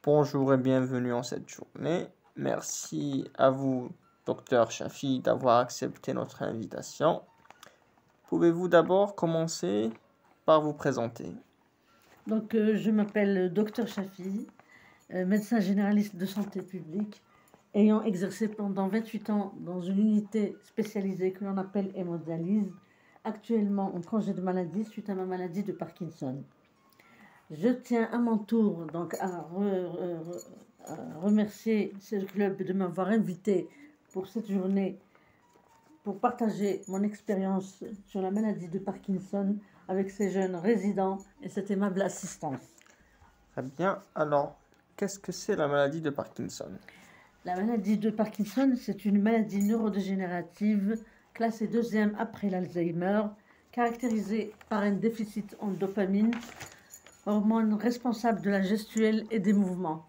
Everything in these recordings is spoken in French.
Bonjour et bienvenue en cette journée. Merci à vous, docteur Chafi, d'avoir accepté notre invitation. Pouvez-vous d'abord commencer par vous présenter? Donc, je m'appelle Dr Chafi, médecin généraliste de santé publique, ayant exercé pendant 28 ans dans une unité spécialisée que l'on appelle hémodialyse, actuellement en congé de maladie suite à ma maladie de Parkinson. Je tiens à mon tour donc à remercier ce club de m'avoir invité pour cette journée pour partager mon expérience sur la maladie de Parkinson avec ces jeunes résidents et cette aimable assistance. Très bien. Alors, qu'est-ce que c'est la maladie de Parkinson? La maladie de Parkinson, c'est une maladie neurodégénérative classée deuxième après l'Alzheimer, caractérisée par un déficit en dopamine, hormone responsable de la gestuelle et des mouvements,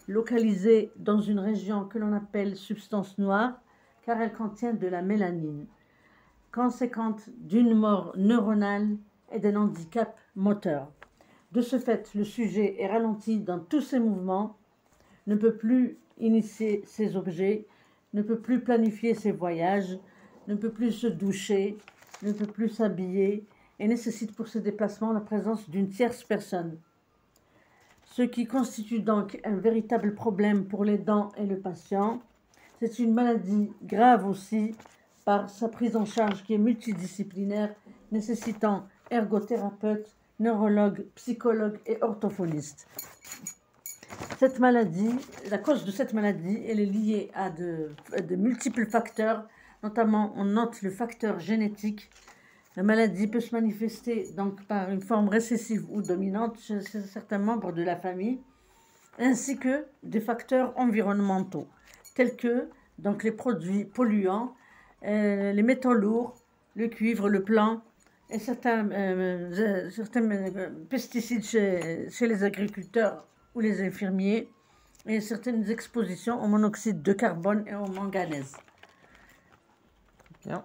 localisée dans une région que l'on appelle substance noire, car elle contient de la mélanine, conséquente d'une mort neuronale et d'un handicap moteur. De ce fait, le sujet est ralenti dans tous ses mouvements, ne peut plus initier ses objets, ne peut plus planifier ses voyages, ne peut plus se doucher, ne peut plus s'habiller et nécessite pour ses déplacements la présence d'une tierce personne. Ce qui constitue donc un véritable problème pour les dents et le patient. C'est une maladie grave aussi par sa prise en charge qui est multidisciplinaire, nécessitant ergothérapeute, neurologue, psychologue et orthophoniste. Cette maladie, la cause de cette maladie, elle est liée à de multiples facteurs, notamment on note le facteur génétique. La maladie peut se manifester donc par une forme récessive ou dominante chez certains membres de la famille, ainsi que des facteurs environnementaux, tels que donc les produits polluants, les métaux lourds, le cuivre, le plomb et certains pesticides chez les agriculteurs ou les infirmiers, et certaines expositions au monoxyde de carbone et au manganèse. Bien.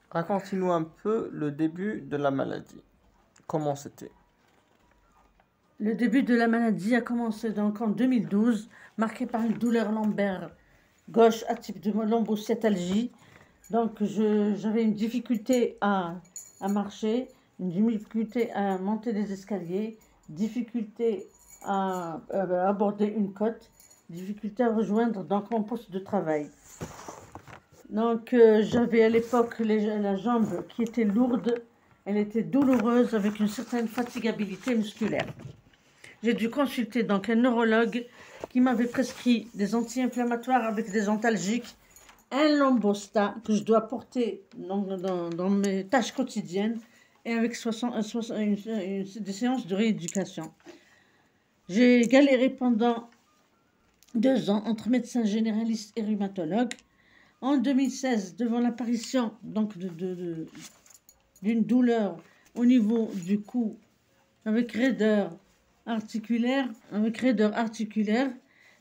Racontez-nous un peu le début de la maladie. Comment c'était? Le début de la maladie a commencé donc en 2012, marqué par une douleur lombaire gauche à type de lombosciatalgie. Donc j'avais une difficulté à marcher, une difficulté à monter des escaliers, difficulté à aborder une côte, difficulté à rejoindre donc mon poste de travail. Donc j'avais à l'époque la jambe qui était lourde, elle était douloureuse avec une certaine fatigabilité musculaire. J'ai dû consulter donc un neurologue qui m'avait prescrit des anti-inflammatoires avec des antalgiques, un Lombostat que je dois porter dans mes tâches quotidiennes et avec des séances de rééducation. J'ai galéré pendant 2 ans entre médecin généraliste et rhumatologue. En 2016, devant l'apparition donc d'une douleur au niveau du cou avec raideur articulaire,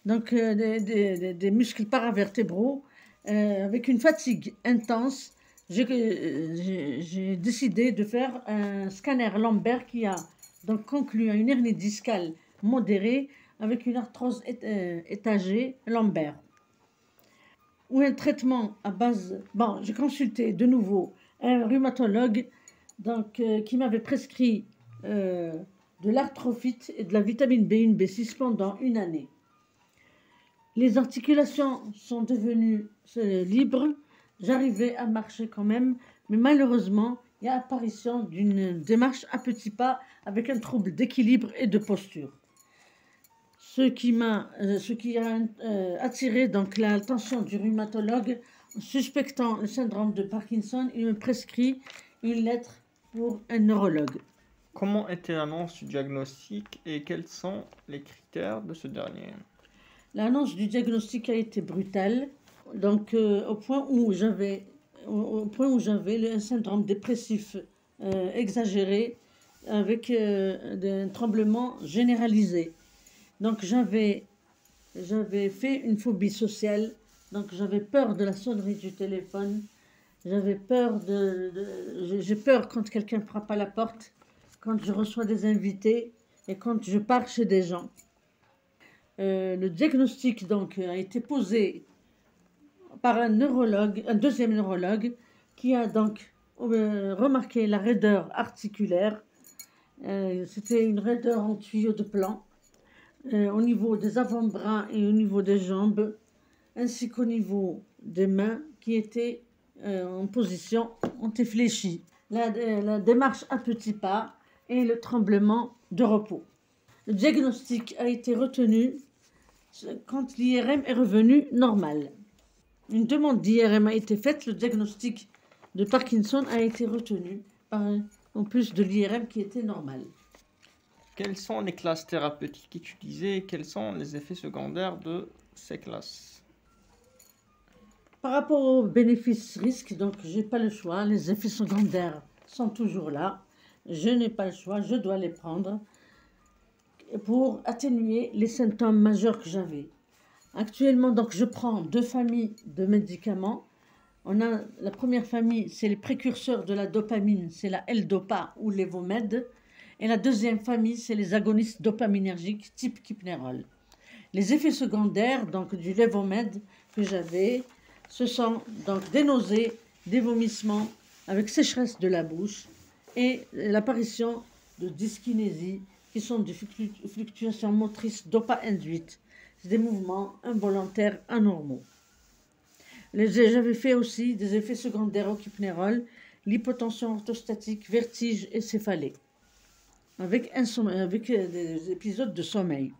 donc des muscles paravertébraux, avec une fatigue intense, j'ai décidé de faire un scanner lombaire qui a donc conclu à une hernie discale modérée avec une arthrose étagée lombaire. Ou un traitement à base... Bon, j'ai consulté de nouveau un rhumatologue donc, qui m'avait prescrit de l'arthrophyte et de la vitamine B1, B6 pendant 1 année. Les articulations sont devenues libres, j'arrivais à marcher quand même, mais malheureusement, il y a apparition d'une démarche à petits pas avec un trouble d'équilibre et de posture. Ce qui a attiré donc l'attention du rhumatologue, suspectant le syndrome de Parkinson, il me prescrit une lettre pour un neurologue. Comment était l'annonce du diagnostic et quels sont les critères de ce dernier? L'annonce du diagnostic a été brutale, donc au point où j'avais un syndrome dépressif exagéré avec un tremblement généralisé. Donc j'avais fait une phobie sociale, donc j'avais peur de la sonnerie du téléphone, j'ai peur quand quelqu'un frappe à la porte, quand je reçois des invités et quand je pars chez des gens. Le diagnostic donc a été posé par un neurologue, un deuxième neurologue, qui a donc remarqué la raideur articulaire. C'était une raideur en tuyau de plan au niveau des avant-bras et au niveau des jambes, ainsi qu'au niveau des mains qui étaient en position anti-fléchie. La démarche à petits pas et le tremblement de repos. Le diagnostic a été retenu quand l'IRM est revenu normal. Une demande d'IRM a été faite, le diagnostic de Parkinson a été retenu en plus de l'IRM qui était normal. Quelles sont les classes thérapeutiques utilisées et quels sont les effets secondaires de ces classes? Par rapport aux bénéfices-risques, donc j'ai pas le choix, les effets secondaires sont toujours là. Je n'ai pas le choix, je dois les prendre pour atténuer les symptômes majeurs que j'avais. Actuellement, donc, je prends 2 familles de médicaments. On a la première famille, c'est les précurseurs de la dopamine, c'est la L-Dopa ou l'Evomed. Et la deuxième famille, c'est les agonistes dopaminergiques type Kipnerol. Les effets secondaires donc, du Levomed que j'avais, ce sont donc des nausées, des vomissements avec sécheresse de la bouche et l'apparition de dyskinésie qui sont des fluctuations motrices dopa-induites. C'est des mouvements involontaires anormaux. J'avais fait aussi des effets secondaires au Kipnerol, l'hypotension orthostatique, vertige et céphalée, avec des épisodes de sommeil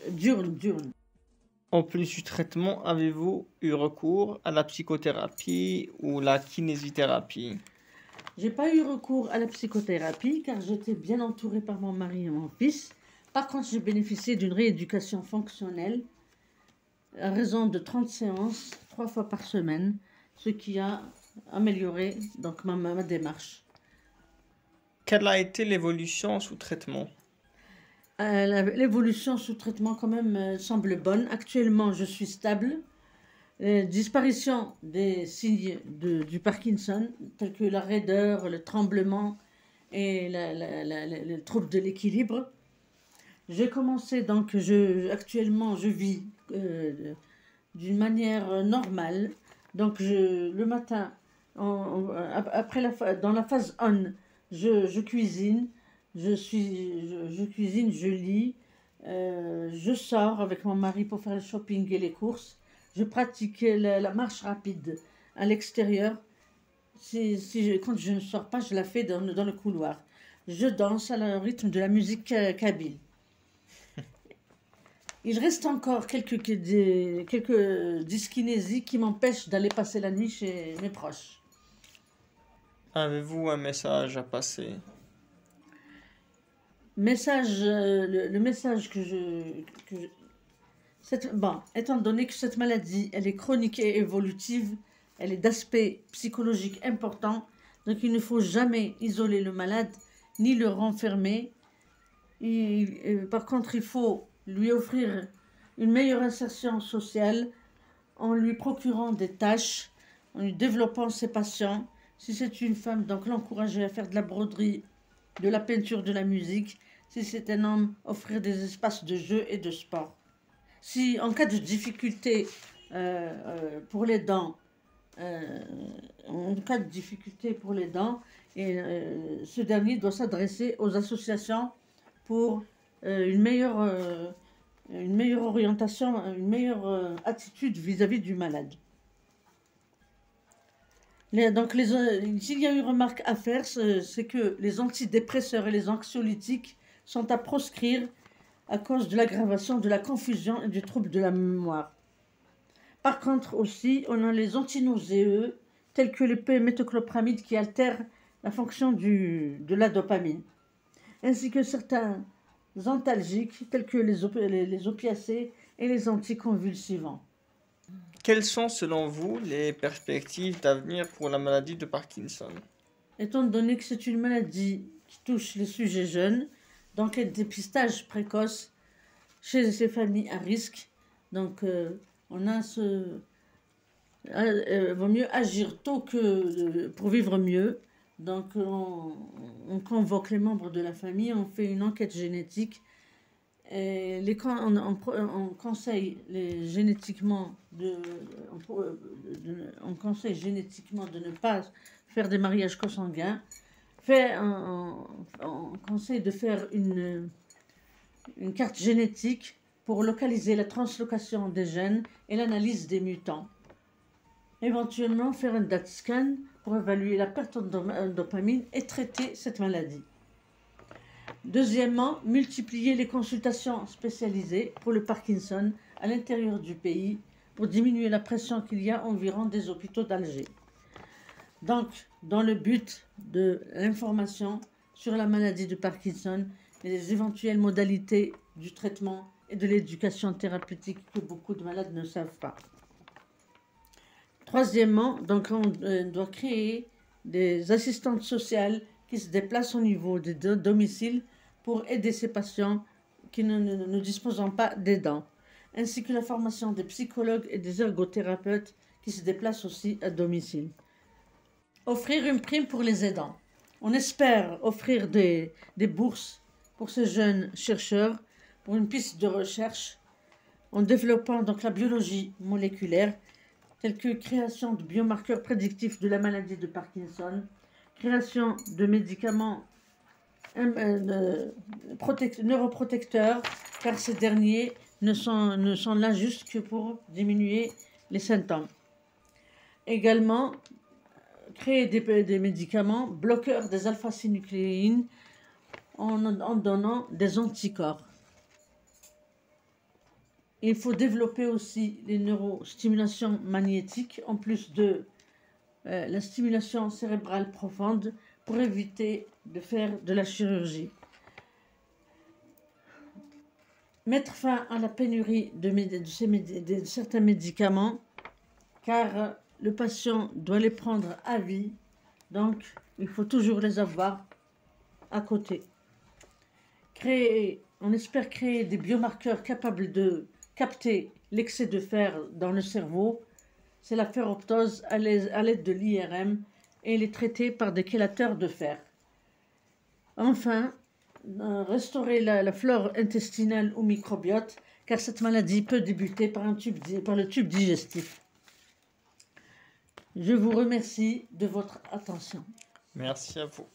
diurne. En plus du traitement, avez-vous eu recours à la psychothérapie ou la kinésithérapie? J'ai pas eu recours à la psychothérapie car j'étais bien entourée par mon mari et mon fils. Par contre, j'ai bénéficié d'une rééducation fonctionnelle à raison de 30 séances, 3 fois par semaine, ce qui a amélioré donc, ma démarche. Quelle a été l'évolution sous traitement? L'évolution sous traitement quand même semble bonne. Actuellement, je suis stable. Disparition des signes du Parkinson, tels que la raideur, le tremblement et le trouble de l'équilibre. J'ai commencé donc, actuellement, je vis d'une manière normale. Donc, le matin, dans la phase on, je cuisine. Je cuisine, je lis, je sors avec mon mari pour faire le shopping et les courses. Je pratique la marche rapide à l'extérieur. Quand je ne sors pas, je la fais dans le couloir. Je danse à le rythme de la musique kabyle. Il reste encore quelques dyskinésies qui m'empêchent d'aller passer la nuit chez mes proches. Avez-vous un message à passer? Le message étant donné que cette maladie, elle est chronique et évolutive, elle est d'aspect psychologique important, donc il ne faut jamais isoler le malade ni le renfermer. Par contre, il faut lui offrir une meilleure insertion sociale en lui procurant des tâches, en lui développant ses passions. Si c'est une femme, donc l'encourager à faire de la broderie, de la peinture, de la musique. Si c'est un homme, offrir des espaces de jeu et de sport. Si en cas de difficulté pour les dents, ce dernier doit s'adresser aux associations pour une meilleure orientation, une meilleure attitude vis-à-vis du malade. S'il y a une remarque à faire, c'est que les antidépresseurs et les anxiolytiques sont à proscrire à cause de l'aggravation de la confusion et du trouble de la mémoire. Par contre aussi, on a les antinauséeux, tels que les méthoclopramide qui altèrent la fonction de la dopamine, ainsi que certains antalgiques, tels que les opiacés et les anticonvulsivants. Quelles sont selon vous les perspectives d'avenir pour la maladie de Parkinson? Étant donné que c'est une maladie qui touche les sujets jeunes, donc un dépistage précoce chez ces familles à risque, donc vaut mieux agir tôt pour vivre mieux. Donc on convoque les membres de la famille, on fait une enquête génétique On conseille génétiquement on conseille génétiquement de ne pas faire des mariages consanguins. On conseille de faire une carte génétique pour localiser la translocation des gènes et l'analyse des mutants. Éventuellement, faire un DAT scan pour évaluer la perte en dopamine et traiter cette maladie. Deuxièmement, multiplier les consultations spécialisées pour le Parkinson à l'intérieur du pays pour diminuer la pression qu'il y a environ des hôpitaux d'Alger. Donc, dans le but de l'information sur la maladie de Parkinson et les éventuelles modalités du traitement et de l'éducation thérapeutique que beaucoup de malades ne savent pas. Troisièmement, donc on doit créer des assistantes sociales qui se déplacent au niveau des domiciles pour aider ces patients qui ne disposent pas d'aidants, ainsi que la formation des psychologues et des ergothérapeutes qui se déplacent aussi à domicile. Offrir une prime pour les aidants. On espère offrir des bourses pour ces jeunes chercheurs pour une piste de recherche en développant donc la biologie moléculaire, telle que création de biomarqueurs prédictifs de la maladie de Parkinson, création de médicaments neuroprotecteurs, car ces derniers ne sont là juste que pour diminuer les symptômes. Également, créer des médicaments bloqueurs des alpha-synucléines en donnant des anticorps. Il faut développer aussi les neurostimulations magnétiques en plus de la stimulation cérébrale profonde pour éviter de faire de la chirurgie. Mettre fin à la pénurie de certains médicaments, car le patient doit les prendre à vie, donc il faut toujours les avoir à côté. On espère créer des biomarqueurs capables de capter l'excès de fer dans le cerveau, c'est la ferroptose à l'aide de l'IRM et les traiter par des chélateurs de fer. Enfin, restaurer la flore intestinale ou microbiote, car cette maladie peut débuter par le tube digestif. Je vous remercie de votre attention. Merci à vous.